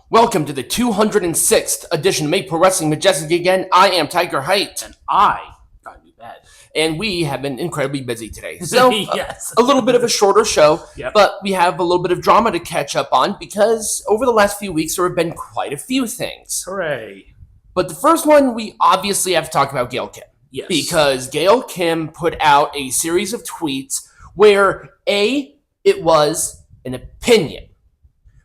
Welcome to the 206th edition of Make Pro Wrestling Majestic again. I am Tiger Height. And I got a new bed. And we have been incredibly busy today. So, yes. a little bit of a shorter show, Yep. but we have a little bit of drama to catch up on because over the last few weeks there have been quite a few things. Hooray. But the first one, we obviously have to talk about Gail Kim. Yes. Because Gail Kim put out a series of tweets where, it was an opinion.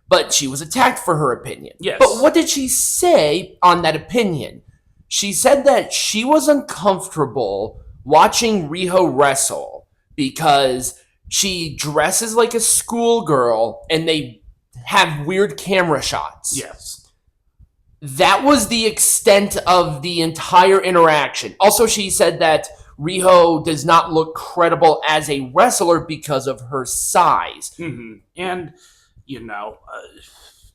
But she was attacked for her opinion. Yes. But what did she say on that opinion? She said that she was uncomfortable watching Riho wrestle because she dresses like a schoolgirl and they have weird camera shots. Yes. That was the extent of the entire interaction. Also, she said that Riho does not look credible as a wrestler because of her size. Mm-hmm. And,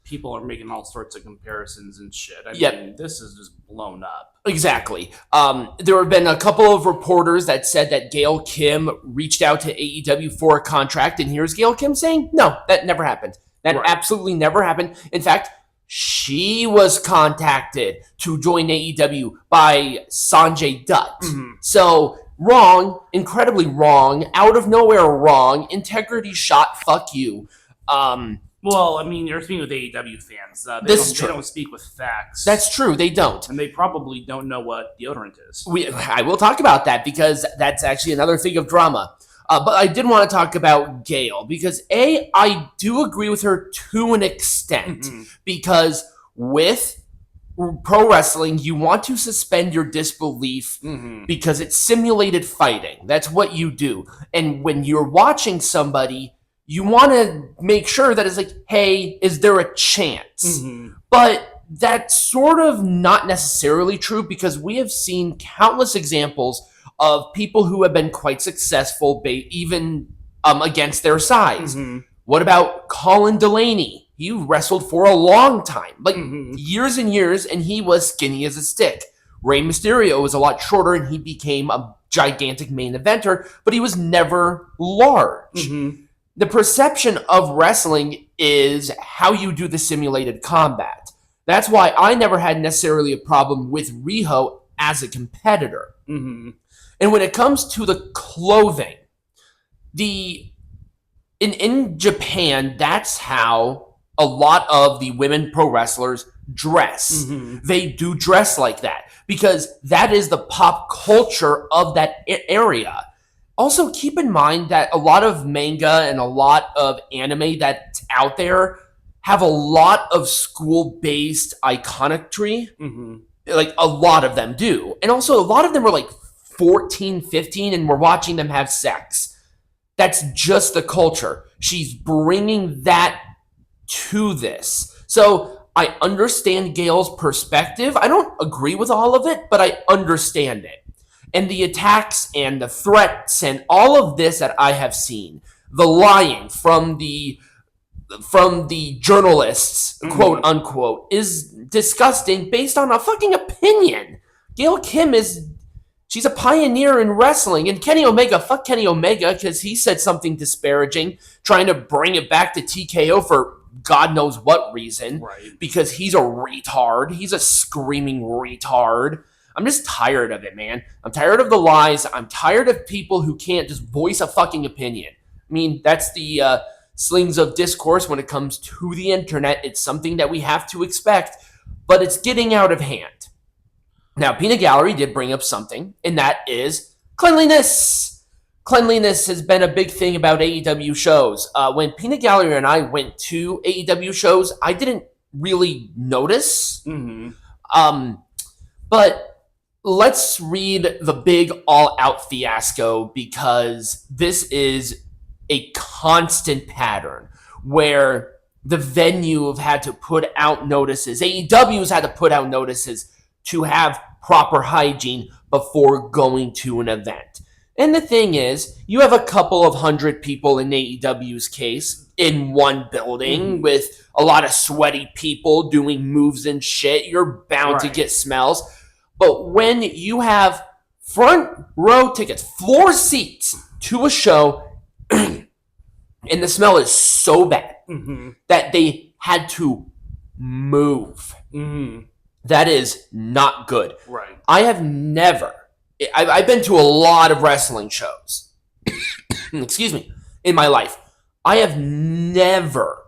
people are making all sorts of comparisons and shit. I mean, this is just blown up. Exactly. There have been a couple of reporters that said that Gail Kim reached out to AEW for a contract, and here's Gail Kim saying, no, that never happened. That absolutely never happened. In fact, she was contacted to join AEW by Sanjay Dutt. Mm-hmm. So, wrong, incredibly wrong, out of nowhere wrong, integrity shot, fuck you. Well, I mean, you're speaking with AEW fans. They don't speak with facts. That's true, they don't. And they probably don't know what deodorant is. I will talk about that because that's actually another thing of drama. But I did want to talk about Gail because, I do agree with her to an extent. Mm-hmm. Because with pro wrestling, you want to suspend your disbelief because it's simulated fighting. That's what you do. And when you're watching somebody, you want to make sure that it's like, hey, is there a chance? Mm-hmm. But that's sort of not necessarily true because we have seen countless examples of people who have been quite successful even against their size. Mm-hmm. What about Colin Delaney? He wrestled for a long time, years and years, and he was skinny as a stick. Rey Mysterio was a lot shorter, and he became a gigantic main eventer, but he was never large. Mm-hmm. The perception of wrestling is how you do the simulated combat. That's why I never had necessarily a problem with Riho as a competitor. Mm-hmm. And when it comes to the clothing, in Japan, that's how a lot of the women pro wrestlers dress. Mm-hmm. They do dress like that because that is the pop culture of that area. Also, keep in mind that a lot of manga and a lot of anime that's out there have a lot of school-based iconography. Mm-hmm. Like, a lot of them do. And also, a lot of them are like 14, 15, and we're watching them have sex. That's just the culture. She's bringing that to this. So, I understand Gail's perspective. I don't agree with all of it, but I understand it. And the attacks and the threats and all of this that I have seen, the lying from the journalists, quote unquote, is disgusting based on a fucking opinion. Gail Kim she's a pioneer in wrestling. And Kenny Omega, fuck Kenny Omega, because he said something disparaging, trying to bring it back to TKO for God knows what reason. Right. Because he's a retard. He's a screaming retard. I'm just tired of it, man. I'm tired of the lies. I'm tired of people who can't just voice a fucking opinion. I mean, that's the slings of discourse when it comes to the internet. It's something that we have to expect, but it's getting out of hand. Now, Peanut Gallery did bring up something, and that is cleanliness. Cleanliness has been a big thing about AEW shows. When Peanut Gallery and I went to AEW shows, I didn't really notice. Mm-hmm. But let's read the big all-out fiasco because this is a constant pattern where the venue have had to put out notices. AEW's had to put out notices to have proper hygiene before going to an event. And the thing is, you have a couple of hundred people in AEW's case in one building with a lot of sweaty people doing moves and shit. You're bound to get smells. But when you have front row tickets, floor seats to a show, and the smell is so bad that they had to move. Mm-hmm. That is not good. Right. I've been to a lot of wrestling shows. Excuse me. In my life. I have never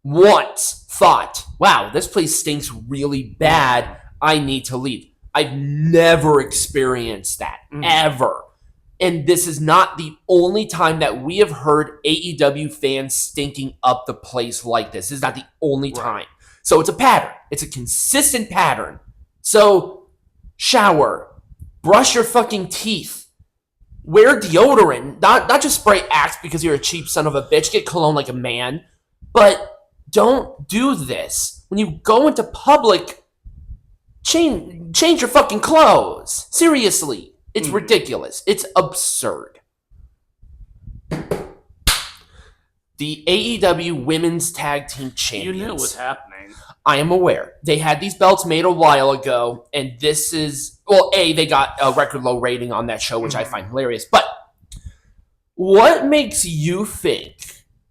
once thought, wow, this place stinks really bad. I need to leave. I've never experienced that, ever. And this is not the only time that we have heard AEW fans stinking up the place like this. This is not the only time. So it's a pattern. It's a consistent pattern. So shower, brush your fucking teeth, wear deodorant, not just spray Axe because you're a cheap son of a bitch, get cologne like a man, but don't do this. When you go into public, change your fucking clothes. Seriously. It's ridiculous. It's absurd. The AEW Women's Tag Team Champions. You knew what was happening. I am aware. They had these belts made a while ago, and this is... Well, they got a record low rating on that show, which I find hilarious. But what makes you think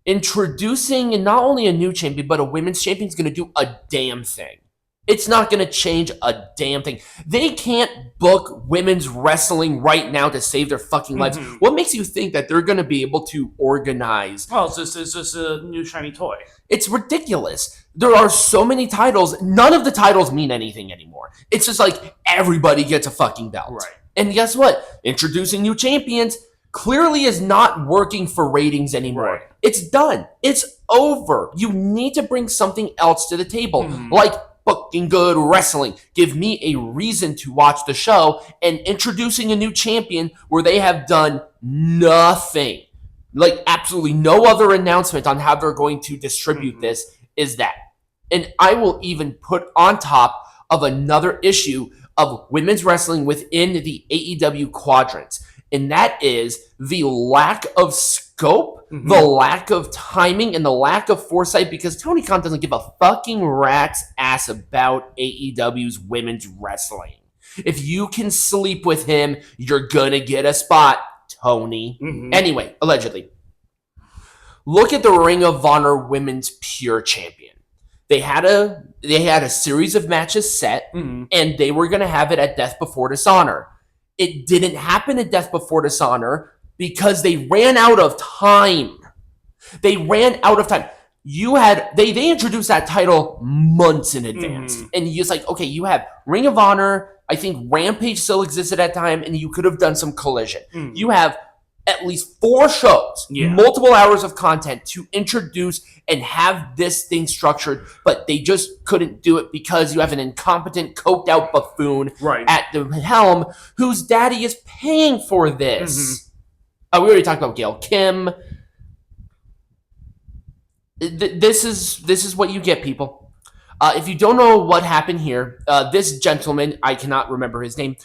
introducing not only a new champion, but a women's champion is going to do a damn thing? It's not going to change a damn thing. They can't book women's wrestling right now to save their fucking lives. What makes you think that they're going to be able to organize? Well, it's just a new shiny toy. It's ridiculous. There are so many titles. None of the titles mean anything anymore. It's just like everybody gets a fucking belt. Right. And guess what? Introducing new champions clearly is not working for ratings anymore. Right. It's done. It's over. You need to bring something else to the table. Like fucking good wrestling. Give me a reason to watch the show, and introducing a new champion where they have done nothing. Like absolutely no other announcement on how they're going to distribute this is that. And I will even put on top of another issue of women's wrestling within the AEW quadrants. And that is the lack of scope, the lack of timing, and the lack of foresight, because Tony Khan doesn't give a fucking rat's ass about AEW's women's wrestling. If you can sleep with him, you're gonna get a spot, Tony. Anyway, allegedly. Look at the Ring of Honor Women's Pure Champion. They had a series of matches set, and they were gonna have it at Death Before Dishonor. It didn't happen at Death Before Dishonor because they ran out of time. They ran out of time. They introduced that title months in advance. And you just like, okay, you have Ring of Honor, I think Rampage still existed at that time, and you could have done some Collision. You have at least 4 shows, multiple hours of content to introduce and have this thing structured, but they just couldn't do it because you have an incompetent, coked out buffoon at the helm whose daddy is paying for this. We already talked about Gail Kim. This is what you get, people. If you don't know what happened here, this gentleman, I cannot remember his name,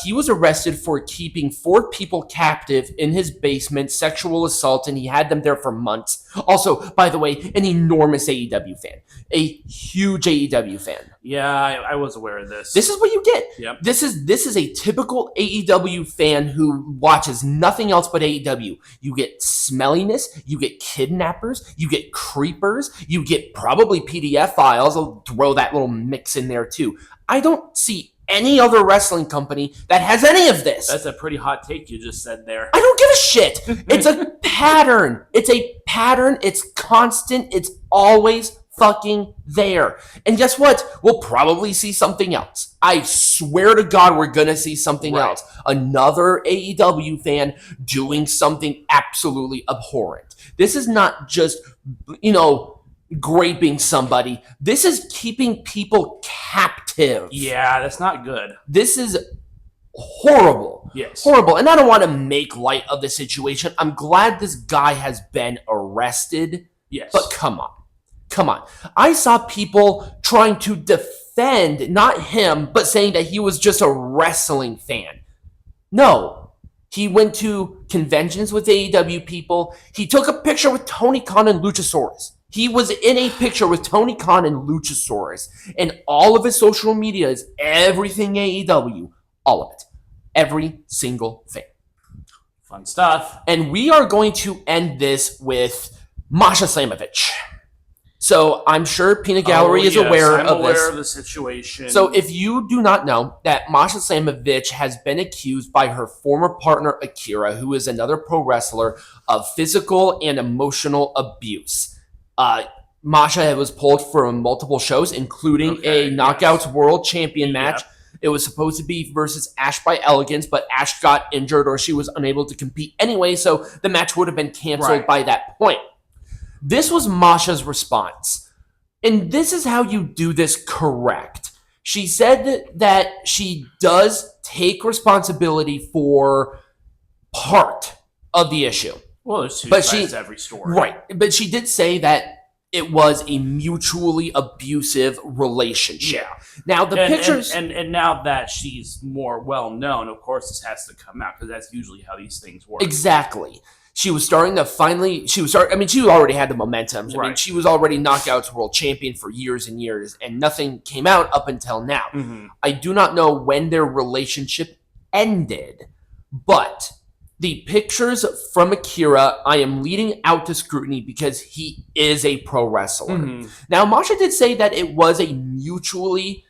he was arrested for keeping 4 people captive in his basement, sexual assault, and he had them there for months. Also, by the way, an enormous AEW fan. A huge AEW fan. Yeah, I was aware of this. This is what you get. Yep. This is a typical AEW fan who watches nothing else but AEW. You get smelliness, you get kidnappers, you get creepers, you get probably PDF files. I'll throw that little mix in there too. I don't see any other wrestling company that has any of this. That's a pretty hot take you just said there. I don't give a shit. It's a pattern. It's a pattern. It's constant. It's always fucking there. And guess what? We'll probably see something else. I swear to God, we're gonna see something else. Another AEW fan doing something absolutely abhorrent. This is not just, graping somebody. This is keeping people captive. Yeah, that's not good. This is horrible. Yes. Horrible. And I don't want to make light of the situation. I'm glad this guy has been arrested. Yes. But come on. Come on. I saw people trying to defend, not him, but saying that he was just a wrestling fan. No. He went to conventions with AEW people. He took a picture with Tony Khan and Luchasaurus. He was in a picture with Tony Khan and Luchasaurus. And all of his social media is everything AEW. All of it. Every single thing. Fun stuff. And we are going to end this with Masha Slamovich. So I'm sure Peanut Gallery is aware I'm of this. aware of the situation. So if you do not know that Masha Slamovich has been accused by her former partner Akira, who is another pro wrestler, of physical and emotional abuse. Masha was pulled from multiple shows, including a Knockouts World Champion match. It was supposed to be versus Ash by Elegance, but Ash got injured or she was unable to compete anyway, so the match would have been canceled by that point. This was Masha's response. And this is how you do this correct. She said that she does take responsibility for part of the issue. Well, there's two sides to every story. Right. But she did say that it was a mutually abusive relationship. Yeah. Now, the pictures... And now that she's more well-known, of course this has to come out, because that's usually how these things work. Exactly. She was starting to finally... she already had the momentum. I mean, she was already Knockouts World Champion for years and years, and nothing came out up until now. Mm-hmm. I do not know when their relationship ended, but... the pictures from Akira, I am leading out to scrutiny because he is a pro wrestler. Mm-hmm. Now, Masha did say that it was a mutually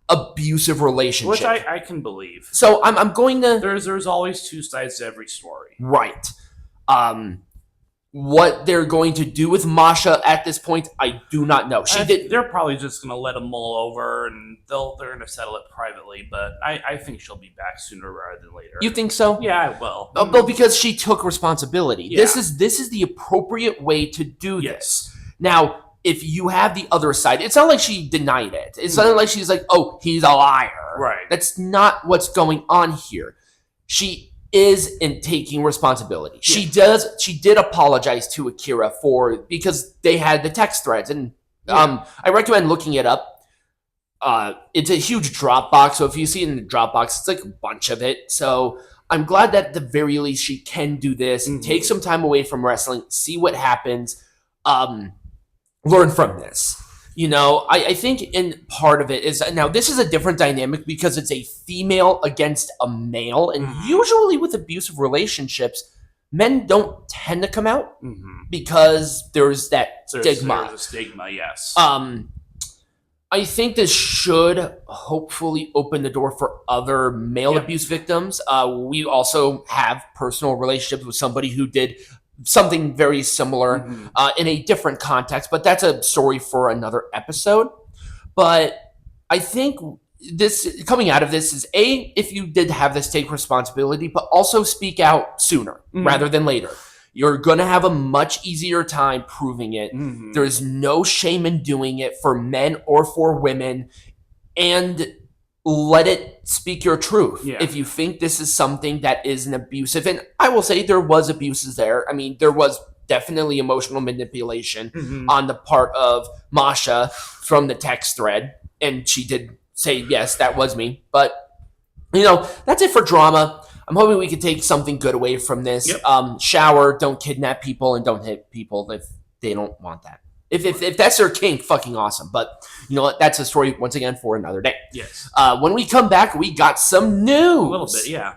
abusive relationship. Which I can believe. So I'm going to... There's always two sides to every story. Right. What they're going to do with Masha at this point, I do not know. They're probably just going to let him mull over, and they're going to settle it privately. But I think she'll be back sooner rather than later. You think so? Yeah, I will. Well, because she took responsibility. Yeah. This is the appropriate way to do this. Now, if you have the other side, it's not like she denied it. It's not like she's like, oh, he's a liar. Right. That's not what's going on here. She is in taking responsibility. Yeah. She did apologize to Akira because they had the text threads, and I recommend looking it up. It's a huge Dropbox, so if you see it in the Dropbox, it's like a bunch of it. So I'm glad that at the very least she can do this, take some time away from wrestling, see what happens, learn from this. You know, I think in part of it is, now this is a different dynamic because it's a female against a male, and usually with abusive relationships, men don't tend to come out because there's that stigma. There's a stigma, yes. I think this should hopefully open the door for other male abuse victims. We also have personal relationships with somebody who did something very similar in a different context, but that's a story for another episode. But I think this coming out of this is if you did have this, take responsibility, but also speak out sooner rather than later. You're going to have a much easier time proving it. There's no shame in doing it for men or for women, and let it speak your truth. Yeah. If you think this is something that is an abusive, and I will say there was abuses there. I mean, there was definitely emotional manipulation on the part of Masha from the text thread, and she did say, yes, that was me. But, you know, that's it for drama. I'm hoping we can take something good away from this. Shower, don't kidnap people, and don't hit people if they don't want that. If that's their kink, fucking awesome. But you know what? That's a story, once again, for another day. Yes. When we come back, we got some news. A little bit, yeah.